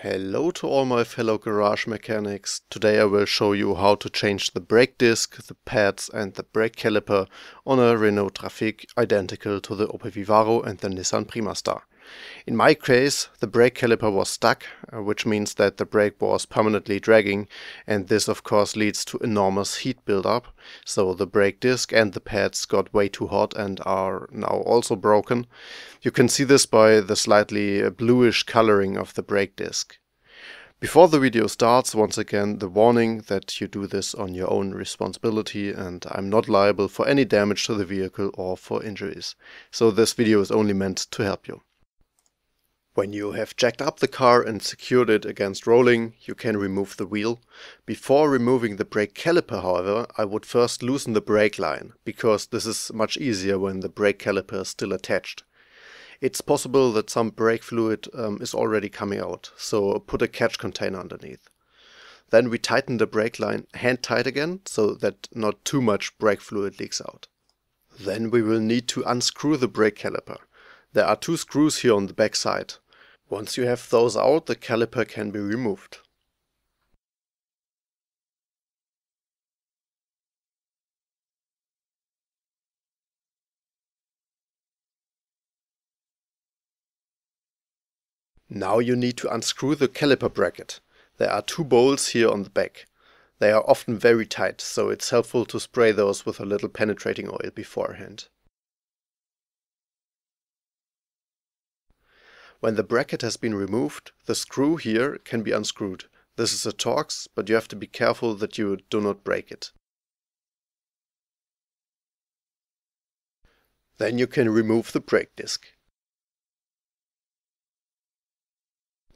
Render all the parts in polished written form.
Hello to all my fellow garage mechanics. Today I will show you how to change the brake disc, the pads and the brake caliper on a Renault Trafic identical to the Opel Vivaro and the Nissan Primastar. In my case, the brake caliper was stuck, which means that the brake was permanently dragging, and this of course leads to enormous heat buildup. So the brake disc and the pads got way too hot and are now also broken. You can see this by the slightly bluish coloring of the brake disc. Before the video starts, once again the warning that you do this on your own responsibility, and I'm not liable for any damage to the vehicle or for injuries. So this video is only meant to help you. When you have jacked up the car and secured it against rolling, you can remove the wheel. Before removing the brake caliper, however, I would first loosen the brake line, because this is much easier when the brake caliper is still attached. It's possible that some brake fluid is already coming out, so put a catch container underneath. Then we tighten the brake line hand tight again, so that not too much brake fluid leaks out. Then we will need to unscrew the brake caliper. There are two screws here on the back side. Once you have those out, the caliper can be removed. Now you need to unscrew the caliper bracket. There are two bolts here on the back. They are often very tight, so it's helpful to spray those with a little penetrating oil beforehand. When the bracket has been removed, the screw here can be unscrewed. This is a Torx, but you have to be careful that you do not break it. Then you can remove the brake disc.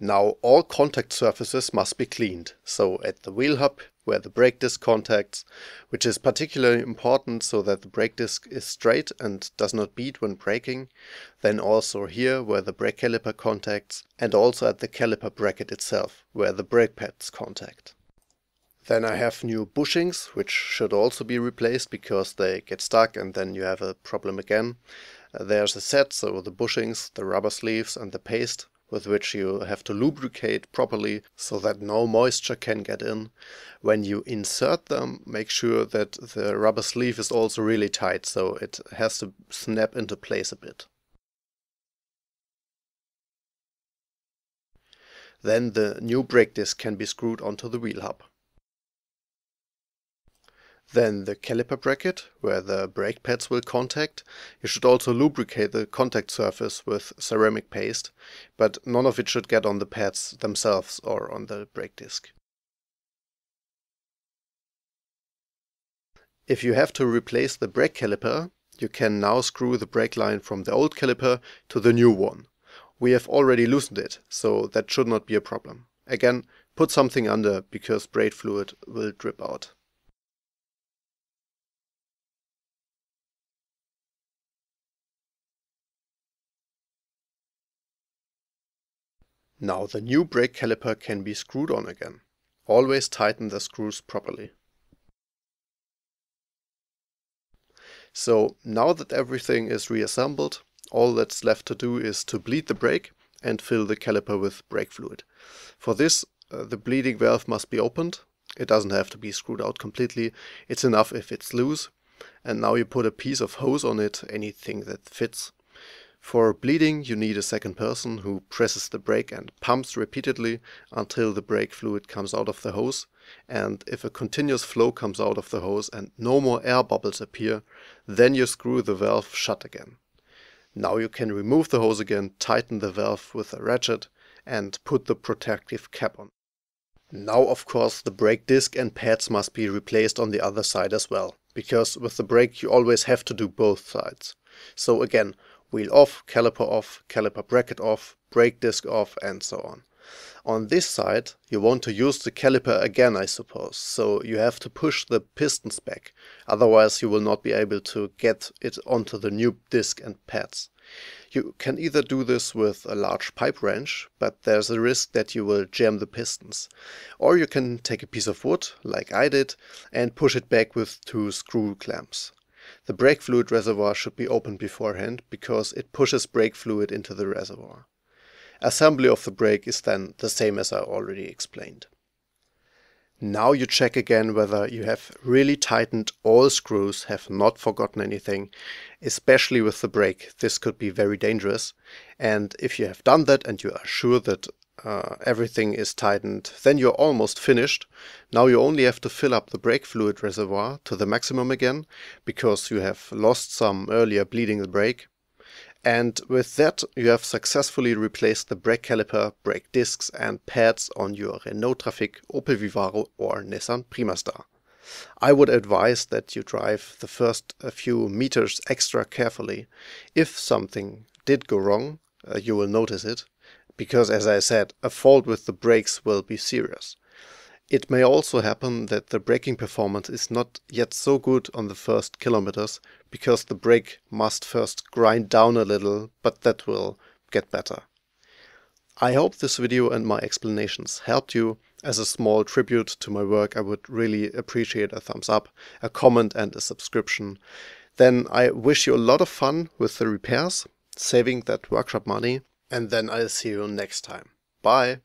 Now all contact surfaces must be cleaned, so at the wheel hub where the brake disc contacts, which is particularly important so that the brake disc is straight and does not beat when braking, then also here where the brake caliper contacts, and also at the caliper bracket itself where the brake pads contact. Then I have new bushings, which should also be replaced because they get stuck and then you have a problem again. There's a set, so the bushings, the rubber sleeves and the paste, with which you have to lubricate properly so that no moisture can get in. When you insert them, make sure that the rubber sleeve is also really tight, so it has to snap into place a bit. Then the new brake disc can be screwed onto the wheel hub. Then the caliper bracket, where the brake pads will contact. You should also lubricate the contact surface with ceramic paste, but none of it should get on the pads themselves or on the brake disc. If you have to replace the brake caliper, you can now screw the brake line from the old caliper to the new one. We have already loosened it, so that should not be a problem. Again, put something under because brake fluid will drip out. Now the new brake caliper can be screwed on again. Always tighten the screws properly. So now that everything is reassembled, all that's left to do is to bleed the brake and fill the caliper with brake fluid. For this, the bleeding valve must be opened. It doesn't have to be screwed out completely. It's enough if it's loose. And now you put a piece of hose on it, anything that fits. For bleeding, you need a second person who presses the brake and pumps repeatedly until the brake fluid comes out of the hose. And if a continuous flow comes out of the hose and no more air bubbles appear, then you screw the valve shut again. Now you can remove the hose again, tighten the valve with a ratchet and put the protective cap on. Now of course the brake disc and pads must be replaced on the other side as well, because with the brake you always have to do both sides. So again, wheel off, caliper bracket off, brake disc off and so on. On this side you want to use the caliper again, I suppose, so you have to push the pistons back, otherwise you will not be able to get it onto the new disc and pads. You can either do this with a large pipe wrench, but there's a risk that you will jam the pistons. Or you can take a piece of wood, like I did, and push it back with two screw clamps. The brake fluid reservoir should be opened beforehand because it pushes brake fluid into the reservoir. Assembly of the brake is then the same as I already explained. Now you check again whether you have really tightened all screws, have not forgotten anything, especially with the brake. This could be very dangerous. And if you have done that and you are sure that everything is tightened, then you're almost finished. Now you only have to fill up the brake fluid reservoir to the maximum again, because you have lost some earlier bleeding the brake. And with that, you have successfully replaced the brake caliper, brake discs and pads on your Renault Trafic, Opel Vivaro or Nissan Primastar. I would advise that you drive the first few meters extra carefully. If something did go wrong, you will notice it, because as I said, a fault with the brakes will be serious. It may also happen that the braking performance is not yet so good on the first kilometers, because the brake must first grind down a little, but that will get better. I hope this video and my explanations helped you. As a small tribute to my work, I would really appreciate a thumbs up, a comment and a subscription. Then I wish you a lot of fun with the repairs, saving that workshop money, and then I'll see you next time. Bye!